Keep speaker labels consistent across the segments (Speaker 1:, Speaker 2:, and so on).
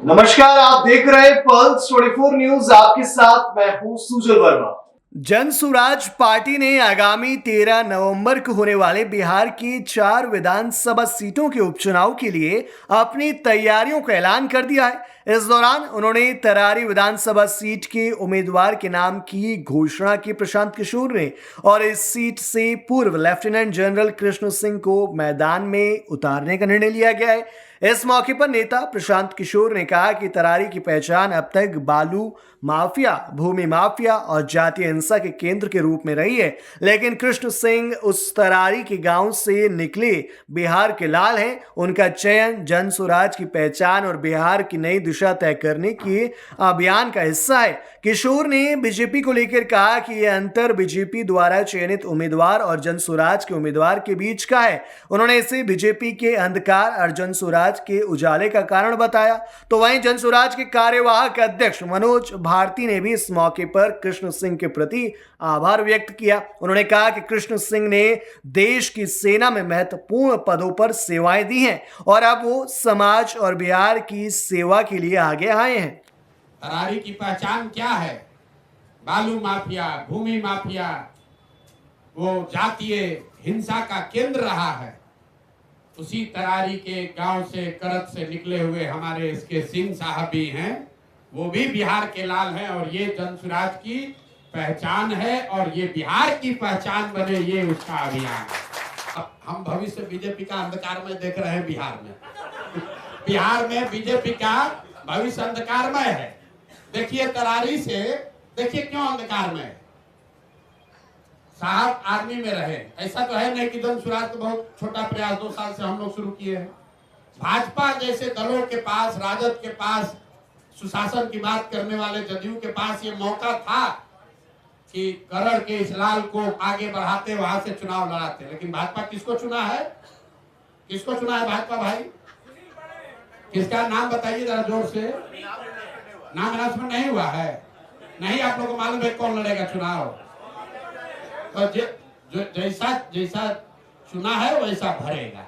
Speaker 1: नमस्कार, आप देख रहे हैं पल्स 24 न्यूज। आपके साथ मैं हूं सुजल वर्मा। जन सुराज पार्टी ने आगामी 13 नवंबर को होने वाले बिहार की 4 विधानसभा सीटों के उपचुनाव के लिए अपनी तैयारियों का ऐलान कर दिया है। इस दौरान उन्होंने तरारी विधानसभा सीट के उम्मीदवार के नाम की घोषणा की प्रशांत किशोर ने, और इस सीट से पूर्व लेफ्टिनेंट जनरल कृष्ण सिंह को मैदान में उतारने का निर्णय लिया गया है। इस मौके पर नेता प्रशांत किशोर ने कहा कि तरारी की पहचान अब तक बालू माफिया, भूमि माफिया और जातीय हिंसा के केंद्र के रूप में रही है, लेकिन कृष्ण सिंह उस तरारी के गांव से निकले बिहार के लाल हैं। उनका चयन जन स्वराज की पहचान और बिहार की नई दिशा तय करने के अभियान का हिस्सा है। किशोर ने बीजेपी को लेकर कहा कि यह अंतर बीजेपी द्वारा चयनित उम्मीदवार और जन स्वराज के उम्मीदवार के बीच का है। उन्होंने इसे बीजेपी के अंधकार और जन स्वराज के उजाले का कारण बताया। तो वहीं जन स्वराज के कार्यवाहक अध्यक्ष मनोज भारती ने भी इस मौके पर कृष्ण सिंह के प्रति आभार व्यक्त किया। उन्होंने कहा कि कृष्ण सिंह ने देश की सेना में महत्वपूर्ण पदों पर सेवाएं दी हैं और अब वो समाज और बिहार की सेवा के लिए आगे आए हैं।
Speaker 2: तरारी की पहचान क्या है? बालू माफिया, भूमि माफिया, वो जातीय हिंसा का केंद्र रहा है। उसी तरारी के गांव से, करत से निकले हुए हमारे इसके सिंह साहब भी हैं, वो भी बिहार के लाल हैं और ये जन स्वराज की पहचान है और ये बिहार की पहचान बने, ये उसका अभियान है। अब हम भविष्य बीजेपी का अंधकार में देख रहे हैं। बिहार में बीजेपी का भविष्य अंधकारमय है। देखिए तरारी से, देखिए क्यों अंधकारमय है। साहब आर्मी में रहे, ऐसा तो है नहीं कि जन स्वराज तो बहुत छोटा प्रयास 2 साल से हम लोग शुरू किए हैं। भाजपा जैसे दलों के पास, राजद के पास, सुशासन की बात करने वाले जदयू के पास ये मौका था कि करड़ के इस लाल को आगे बढ़ाते, वहां से चुनाव लड़ाते, लेकिन भाजपा किसको चुना है? किसको चुना है भाजपा भाई? किसका नाम बताइए जरा जोर से। नाम अनाउंसमेंट नहीं हुआ है? नहीं, आप लोगों को मालूम है कौन लड़ेगा चुनाव? तो जैसा जैसा चुना है वैसा भरेगा।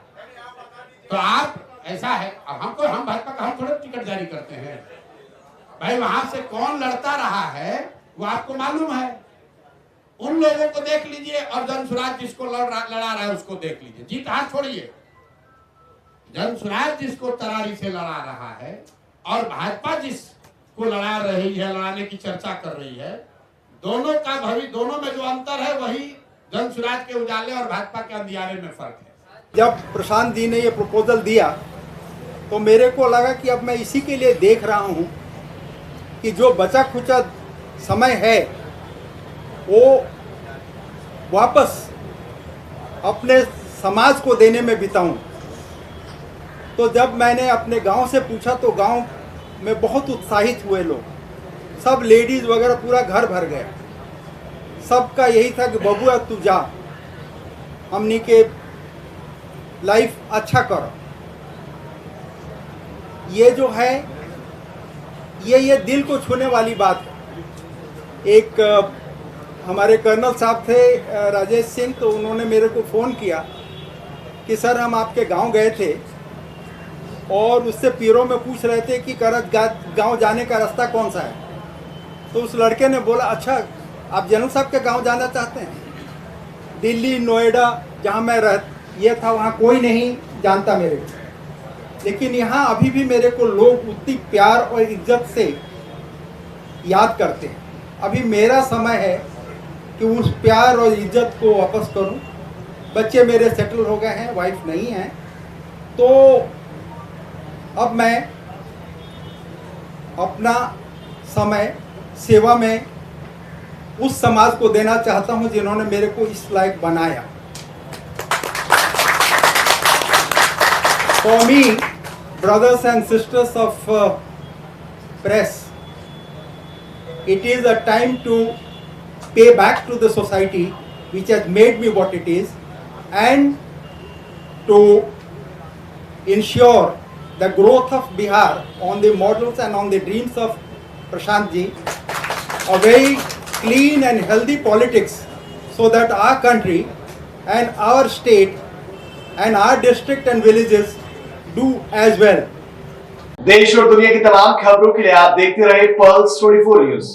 Speaker 2: तो आप ऐसा है, अब हम भाजपा का हम थोड़े टिकट जारी करते हैं भाई। वहां से कौन लड़ता रहा है वो आपको मालूम है। उन लोगों को देख लीजिए और जन स्वराज जिसको लड़ा रहा है उसको देख लीजिए। जीत हाथ छोड़िए। जन स्वराज जिसको तरारी से लड़ा रहा है और भाजपा जिसको लड़ा रही है, लड़ाने की चर्चा कर रही है, दोनों का दोनों में जो अंतर है वही जन स्वराज के उजाले और भाजपा के अंधियारे में फर्क है।
Speaker 3: जब प्रशांत जी ने ये प्रपोजल दिया तो मेरे को लगा कि अब मैं इसी के लिए देख रहा हूँ कि जो बचा खुचा समय है वो वापस अपने समाज को देने में बिताऊं। तो जब मैंने अपने गांव से पूछा तो गांव में बहुत उत्साहित हुए लोग, सब लेडीज वगैरह, पूरा घर भर गया। सबका यही था कि बबुआ तू जा, हमनी के लाइफ अच्छा करो। ये जो है ये दिल को छूने वाली बात है। एक हमारे कर्नल साहब थे राजेश सिंह, तो उन्होंने मेरे को फ़ोन किया कि सर हम आपके गांव गए थे और उससे पीरों में पूछ रहे थे कि करत गांव जाने का रास्ता कौन सा है। तो उस लड़के ने बोला, अच्छा आप जनरल साहब के गांव जाना चाहते हैं? दिल्ली, नोएडा जहां मैं ये था वहां कोई नहीं जानता मेरे को, लेकिन यहाँ अभी भी मेरे को लोग उतनी प्यार और इज्जत से याद करते हैं। अभी मेरा समय है कि उस प्यार और इज्जत को वापस करूं। बच्चे मेरे सेटल हो गए हैं, वाइफ नहीं है, तो अब मैं अपना समय सेवा में उस समाज को देना चाहता हूं जिन्होंने मेरे को इस लायक बनाया। For me, brothers and sisters of press, it is a time to pay back to the society which has made me what it is, and to ensure the growth of Bihar on the models and on the dreams of Prashant ji, a very clean and healthy politics, so that our country and our state and our district and villages do as well.
Speaker 1: देश और दुनिया की तमाम खबरों के लिए आप देखते रहे पल्स 24 न्यूज।